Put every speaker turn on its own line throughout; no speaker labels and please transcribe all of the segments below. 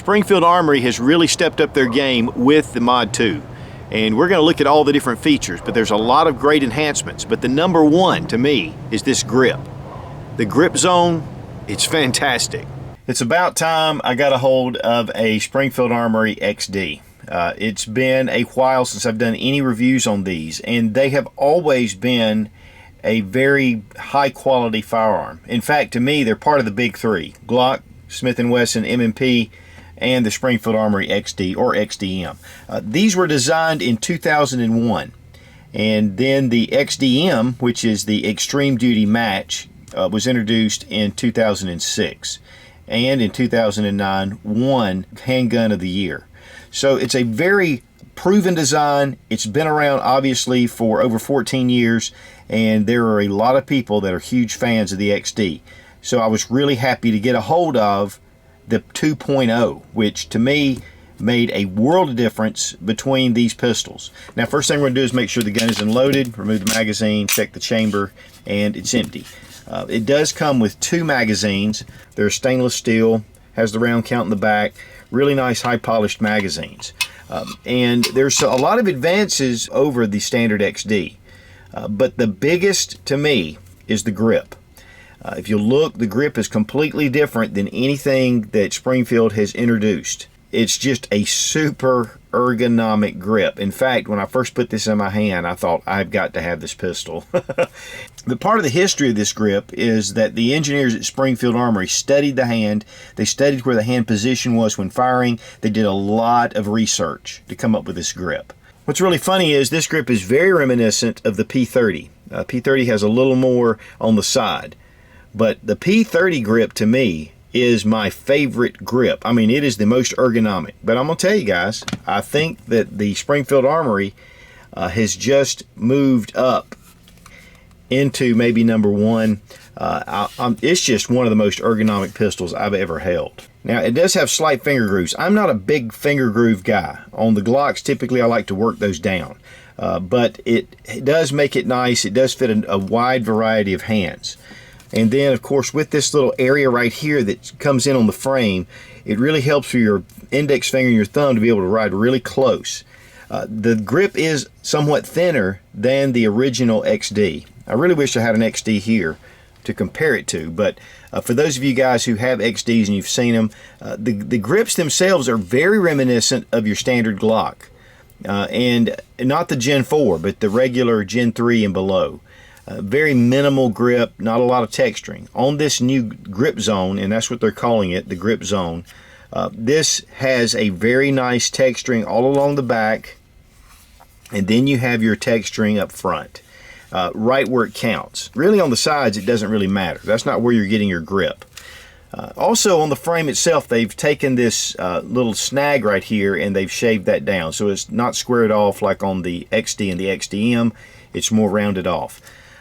Springfield Armory has really stepped up their game with the Mod 2. And we're going to look at all the different features, but there's a lot of great enhancements. But the number one to me is this grip. The grip zone, it's fantastic. It's about time I got a hold of a Springfield Armory XD. It's been a while since I've done any reviews on these, and they have always been a very high quality firearm. In fact, to me, they're part of the big three: Glock, Smith & Wesson, M&P, and the Springfield Armory XD or XDM. These were designed in 2001, and then the XDM, which is the Extreme Duty Match, was introduced in 2006, and in 2009 won Handgun of the Year. So it's a very proven design. It's been around obviously for over 14 years, and there are a lot of people that are huge fans of the XD. So I was really happy to get a hold of the 2.0, which to me made a world of difference between these pistols. Now, first thing we're going to do is make sure the gun is unloaded, remove the magazine, check the chamber, and it's empty. It does come with two magazines. They're stainless steel, has the round count in the back, really nice high polished magazines. And there's a lot of advances over the standard XD. But the biggest to me is the grip. If you look, the grip is completely different than anything that Springfield has introduced. It's just a super ergonomic grip. In fact, when I first put this in my hand, I thought, I've got to have this pistol. The part of the history of this grip is that the engineers at Springfield Armory studied the hand. They studied where the hand position was when firing. They did a lot of research to come up with this grip. What's really funny is this grip is very reminiscent of the P30. P30 has a little more on the side. But the P30 grip, to me, is my favorite grip. I mean, it is the most ergonomic. But I'm going to tell you guys, I think that the Springfield Armory has just moved up into maybe number one. It's just one of the most ergonomic pistols I've ever held. Now, it does have slight finger grooves. I'm not a big finger groove guy. On the Glocks, typically I like to work those down. But it does make it nice. It does fit a wide variety of hands. And then, of course, with this little area right here that comes in on the frame, it really helps for your index finger and your thumb to be able to ride really close. The grip is somewhat thinner than the original XD. I really wish I had an XD here to compare it to, but for those of you guys who have XDs and you've seen them, the grips themselves are very reminiscent of your standard Glock. And not the Gen 4, but the regular Gen 3 and below. Very minimal grip, not a lot of texturing. On this new grip zone, and that's what they're calling it, the grip zone, this has a very nice texturing all along the back, and then you have your texturing up front, right where it counts. Really on the sides, it doesn't really matter. That's not where you're getting your grip. Also on the frame itself, they've taken this little snag right here and they've shaved that down. So it's not squared off like on the XD and the XDM. It's more rounded off.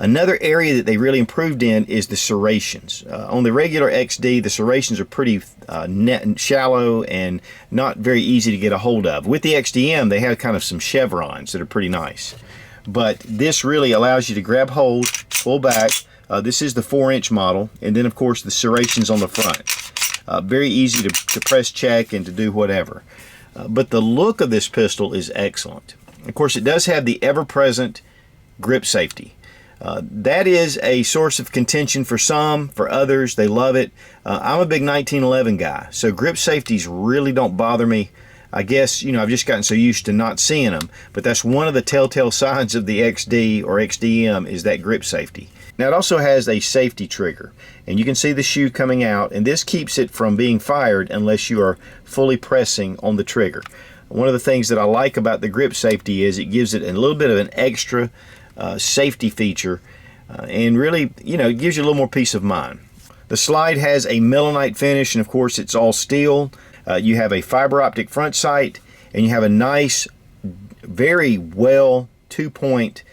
Another area that they really improved in is the serrations. On the regular XD, the serrations are pretty net and shallow and not very easy to get a hold of. With the XDM, they have kind of some chevrons that are pretty nice. But this really allows you to grab hold, pull back. This is the 4-inch model, and then of course the serrations on the front. Very easy to press check and to do whatever. But the look of this pistol is excellent. Of course, it does have the ever-present grip safety. That is a source of contention for some. For others, they love it. I'm a big 1911 guy, so grip safeties really don't bother me. I guess, you know, I've just gotten so used to not seeing them, but that's one of the telltale signs of the XD or XDM is that grip safety. Now, it also has a safety trigger, and you can see the shoe coming out, and this keeps it from being fired unless you are fully pressing on the trigger. One of the things that I like about the grip safety is it gives it a little bit of an extra safety feature, and really, you know, it gives you a little more peace of mind. The slide has a melanite finish, and of course it's all steel. You have a fiber optic front sight, and you have a nice, very well 2-point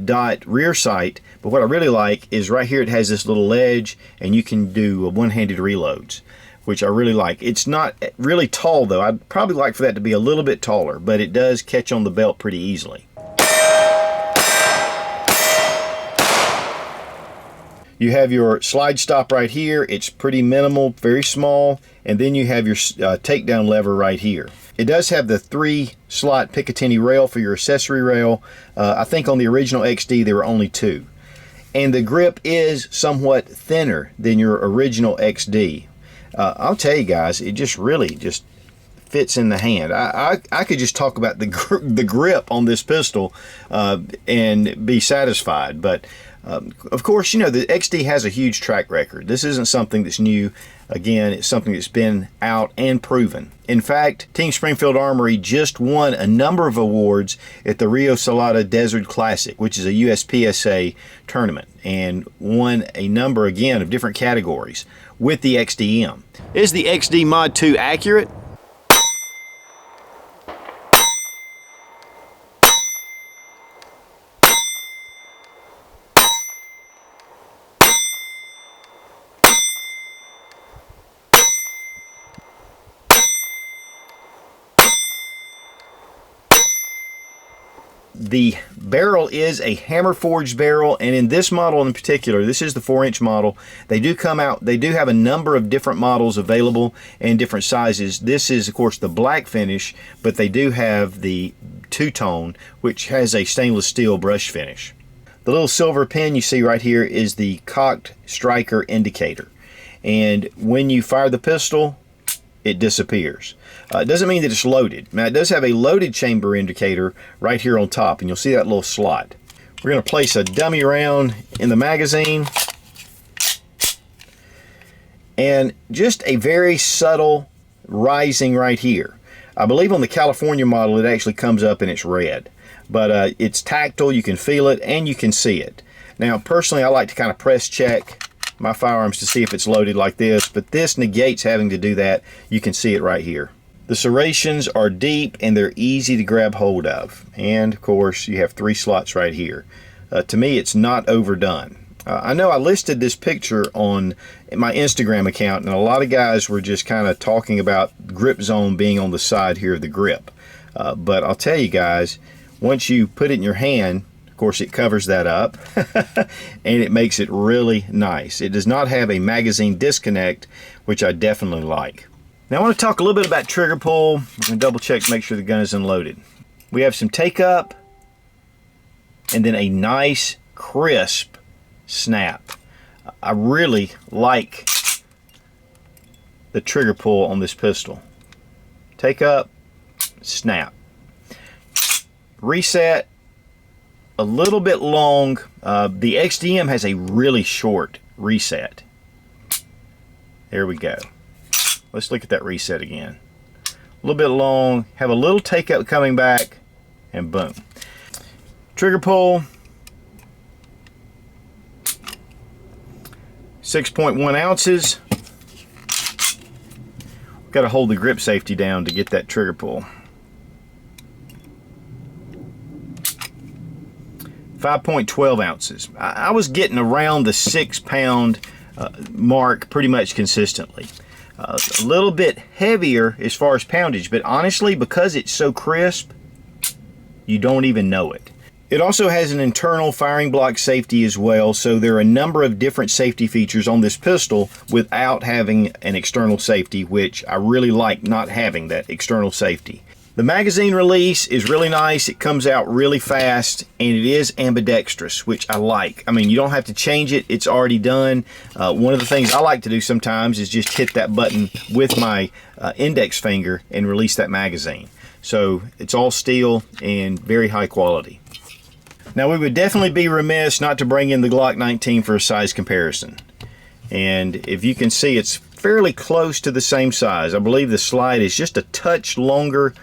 dot rear sight. But what I really like is right here it has this little ledge, and you can do one-handed reloads, which I really like. It's not really tall though. I'd probably like for that to be a little bit taller, but it does catch on the belt pretty You have your slide stop right here. It's pretty minimal, very small, and then you have your takedown lever right here. It does have the 3-slot Picatinny rail for your accessory rail. I think on the original XD there were only 2. And the grip is somewhat thinner than your original XD. I'll tell you guys, it just really just fits in the hand. I could just talk about the grip on this pistol and be satisfied. But of course, you know, the XD has a huge track record. This isn't something that's new. Again, it's something that's been out and proven. In fact, Team Springfield Armory just won a number of awards at the Rio Salada Desert Classic, which is a USPSA tournament, and won a number, again, of different categories with the XDM. Is the XD Mod 2 accurate? The barrel is a hammer forged barrel, and in this model in particular, this is the 4-inch model. They do come out, they do have a number of different models available and different sizes. This is of course the black finish, but they do have the two-tone, which has a stainless steel brush finish. The little silver pin you see right here is the cocked striker indicator, and when you fire the pistol, it disappears. It doesn't mean that it's loaded. Now, it does have a loaded chamber indicator right here on top, and you'll see that little slot. We're going to place a dummy round in the magazine, and just a very subtle rising right here. I believe on the California model it actually comes up and it's red, but it's tactile, you can feel it and you can see it. Now personally, I like to kind of press check my firearms to see if it's loaded like this, but this negates having to do that. You can see it right here. The serrations are deep and they're easy to grab hold of, and of course you have 3 slots right here. To me, it's not overdone. I know I listed this picture on my Instagram account, and a lot of guys were just kind of talking about grip zone being on the side here of the grip, but I'll tell you guys, once you put it in your hand, of course it covers that up and it makes it really nice. It does not have a magazine disconnect, which I definitely like. Now I want to talk a little bit about trigger pull. I'm going to double check to make sure the gun is unloaded. We have some take up and then a nice crisp snap. I really like the trigger pull on this pistol. Take up, snap. Reset, a little bit long. The XDM has a really short reset. There we go. Let's look at that reset again. A little bit long, have a little take up coming back, and boom. Trigger pull, 6.1 ounces. Got to hold the grip safety down to get that trigger pull. 5.12 ounces. I was getting around the 6-pound mark pretty much consistently. A little bit heavier as far as poundage, but honestly, because it's so crisp, you don't even know it. It also has an internal firing block safety as well, so there are a number of different safety features on this pistol without having an external safety, which I really like not having that external safety. The magazine release is really nice. It comes out really fast, and it is ambidextrous, which I like. I mean, you don't have to change it. It's already done. One of the things I like to do sometimes is just hit that button with my index finger and release that magazine. So it's all steel and very high quality. Now, we would definitely be remiss not to bring in the Glock 19 for a size comparison. And if you can see, it's fairly close to the same size. I believe the slide is just a touch longer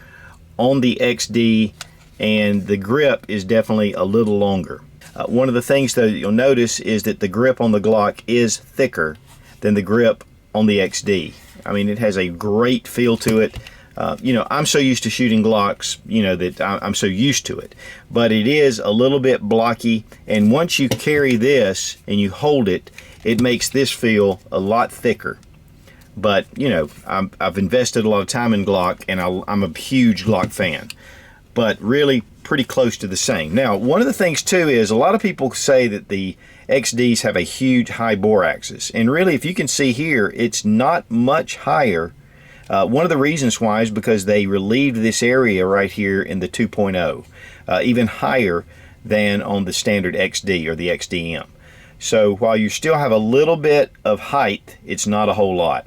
on the XD, and the grip is definitely a little longer. One of the things that you'll notice is that the grip on the Glock is thicker than the grip on the XD. I mean, it has a great feel to it. You know, I'm so used to shooting Glocks, you know, that I'm so used to it. But it is a little bit blocky, and once you carry this and you hold it, it makes this feel a lot thicker. But, you know, I've invested a lot of time in Glock, and I'm a huge Glock fan. But really pretty close to the same. Now, one of the things too is a lot of people say that the XDs have a huge high bore axis, and really, if you can see here, it's not much higher. One of the reasons why is because they relieved this area right here in the 2.0, even higher than on the standard XD or the XDM. So while you still have a little bit of height, it's not a whole lot.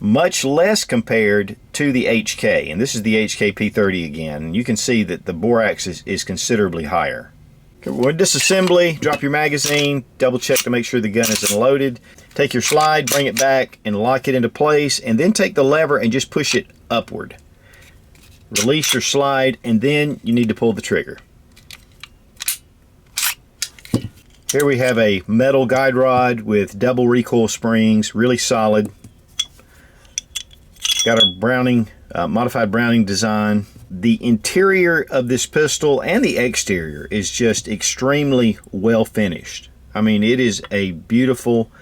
Much less compared to the HK, and this is the HK P30 again, and you can see that the bore axis is considerably higher. Okay, with disassembly, drop your magazine, double check to make sure the gun is unloaded. Take your slide, bring it back, and lock it into place, and then take the lever and just push it upward. Release your slide, and then you need to pull the trigger. Here we have a metal guide rod with double recoil springs, really solid. Got a Browning, modified Browning design. The interior of this pistol and the exterior is just extremely well finished. I mean, it is a beautiful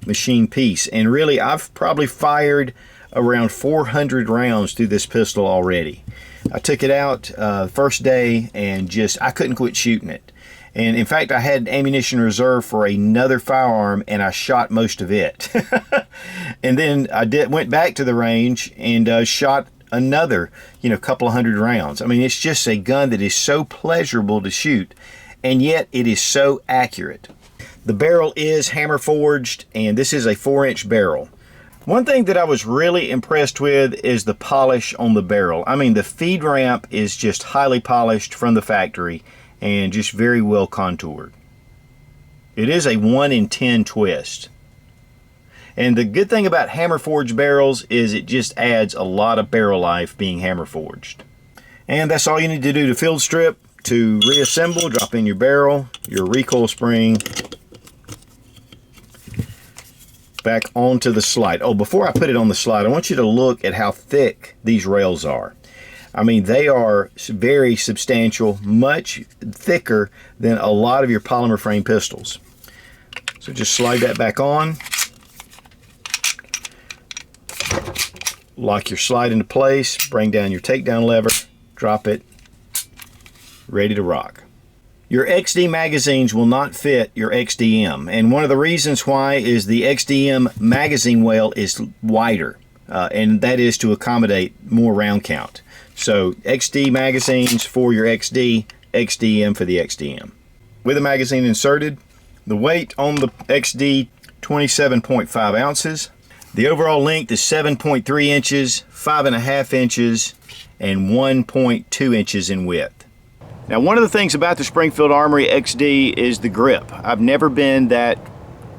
machine piece, and really I've probably fired around 400 rounds through this pistol already. I took it out first day and I couldn't quit shooting it. And in fact, I had ammunition reserved for another firearm, and I shot most of it. And then I went back to the range and shot another, couple of hundred rounds. I mean, it's just a gun that is so pleasurable to shoot, and yet it is so accurate. The barrel is hammer forged, and this is a 4-inch barrel. One thing that I was really impressed with is the polish on the barrel. I mean, the feed ramp is just highly polished from the factory and just very well contoured. It is a 1 in 10 twist. And the good thing about hammer forged barrels is it just adds a lot of barrel life being hammer forged. And that's all you need to do to field strip. To reassemble, drop in your barrel, your recoil spring, back onto the slide. Oh, before I put it on the slide, I want you to look at how thick these rails are. I mean, they are very substantial, much thicker than a lot of your polymer frame pistols. So just slide that back on. Lock your slide into place, bring down your takedown lever, drop it, ready to rock. Your XD magazines will not fit your XDM, and one of the reasons why is the XDM magazine well is wider, and that is to accommodate more round count. So XD magazines for your XD, XDM for the XDM. With the magazine inserted, the weight on the XD 27.5 ounces. The overall length is 7.3 inches, 5.5 inches, and 1.2 inches in width. Now, one of the things about the Springfield Armory XD is the grip. I've never been that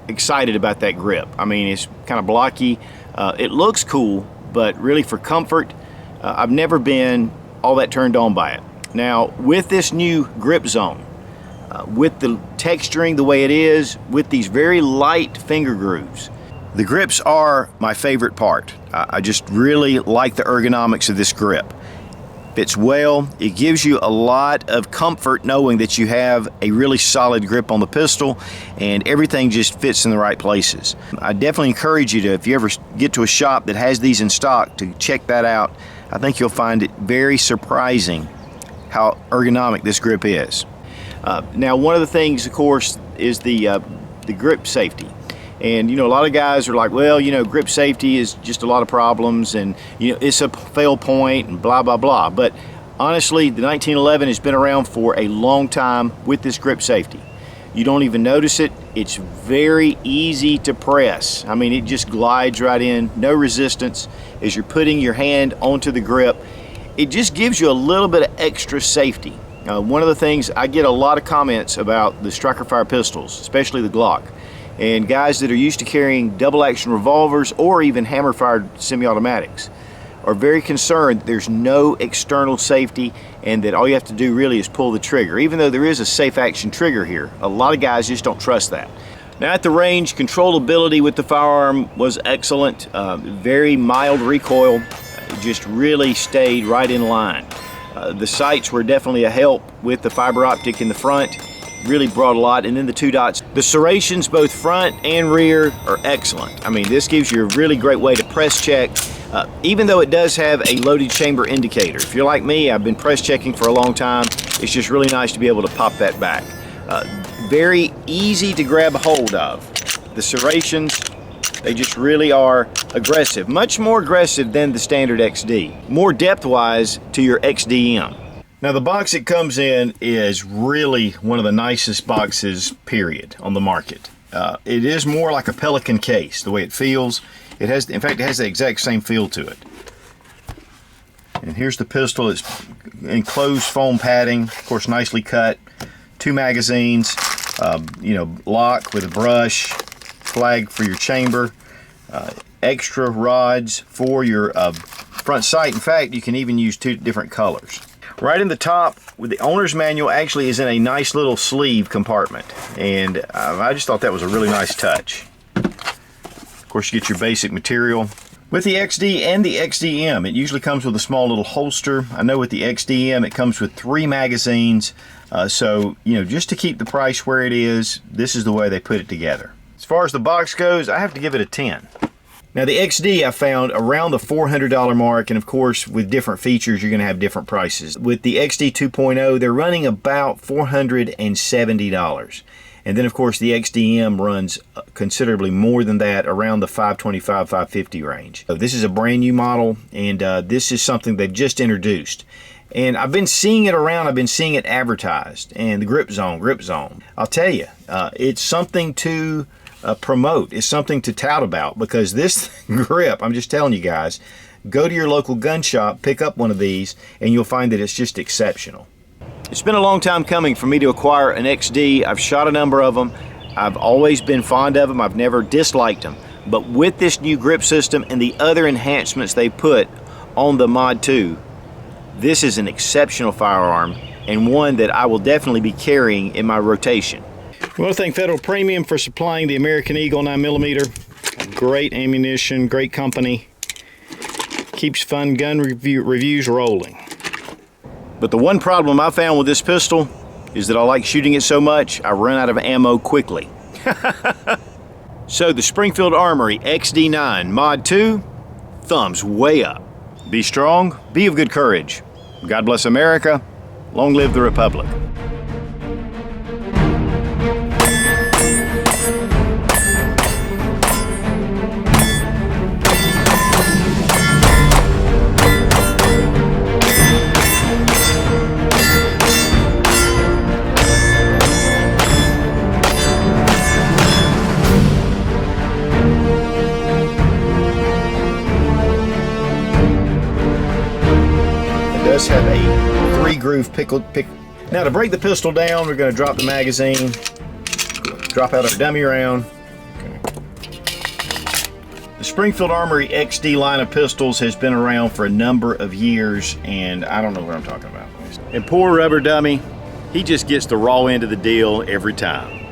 excited about that grip. I mean, it's kind of blocky. It looks cool, but really for comfort, I've never been all that turned on by it. Now, with this new grip zone, with the texturing the way it is, with these very light finger grooves, the grips are my favorite part. I just really like the ergonomics of this grip. Fits well. It gives you a lot of comfort knowing that you have a really solid grip on the pistol, and everything just fits in the right places. I definitely encourage you to, if you ever get to a shop that has these in stock, to check that out. I think you'll find it very surprising how ergonomic this grip is. Now, one of the things, of course, is the grip safety. And, a lot of guys are like, well, grip safety is just a lot of problems, and, it's a fail point and blah, blah, blah. But honestly, the 1911 has been around for a long time with this grip safety. You don't even notice it. It's very easy to press. I mean, it just glides right in, no resistance. As you're putting your hand onto the grip, it just gives you a little bit of extra safety. One of the things, I get a lot of comments about the striker fire pistols, especially the Glock. And guys that are used to carrying double action revolvers or even hammer fired semi-automatics are very concerned that there's no external safety and that all you have to do really is pull the trigger. Even though there is a safe action trigger here, a lot of guys just don't trust that. Now, at the range, controllability with the firearm was excellent. Very mild recoil, just really stayed right in line. The sights were definitely a help with the fiber optic in the front. Really brought a lot, and then the 2 dots. The serrations, both front and rear, are excellent. I mean, this gives you a really great way to press check Even though it does have a loaded chamber indicator. If you're like me, I've been press checking for a long time. It's just really nice to be able to pop that back. Very easy to grab a hold of. The serrations, they just really are aggressive. Much more aggressive than the standard XD. More depth-wise to your XDM. Now the box it comes in is really one of the nicest boxes, period, on the market. It is more like a Pelican case, the way it feels. It has, in fact, it has the exact same feel to it. And here's the pistol. It's enclosed foam padding, of course, nicely cut. 2 magazines, lock with a brush, flag for your chamber, extra rods for your front sight. In fact, you can even use 2 different colors. Right in the top, with the owner's manual, actually is in a nice little sleeve compartment, and I just thought that was a really nice touch. Of course, you get your basic material. With the XD and the XDM, it usually comes with a small little holster. I know with the XDM, it comes with 3 magazines. So, just to keep the price where it is, this is the way they put it together. As far as the box goes, I have to give it a 10. Now the XD I found around the $400 mark, and of course with different features you're going to have different prices. With the XD 2.0 they're running about $470, and then of course the XDM runs considerably more than that, around the $525, $550 range. So this is a brand new model, and this is something they've just introduced. And I've been seeing it around, I've been seeing it advertised, and the grip zone. I'll tell you, it's something to promote. It's something to tout about, because this grip, I'm just telling you guys, go to your local gun shop, pick up one of these, and you'll find that it's just exceptional. It's been a long time coming for me to acquire an XD. I've shot a number of them. I've always been fond of them. I've never disliked them. But with this new grip system and the other enhancements they put on the Mod 2, this is an exceptional firearm, and one that I will definitely be carrying in my rotation. I want to thank Federal Premium for supplying the American Eagle 9mm. Great ammunition, great company. Keeps fun gun reviews rolling. But the one problem I found with this pistol is that I like shooting it so much, I run out of ammo quickly. So the Springfield Armory XD9 Mod 2, thumbs way up. Be strong, be of good courage. God bless America. Long live the Republic. Does have a 3-groove pick. Now to break the pistol down, we're going to drop the magazine, drop out our dummy round. Okay. The Springfield Armory XD line of pistols has been around for a number of years, and I don't know what I'm talking about. And poor rubber dummy, he just gets the raw end of the deal every time.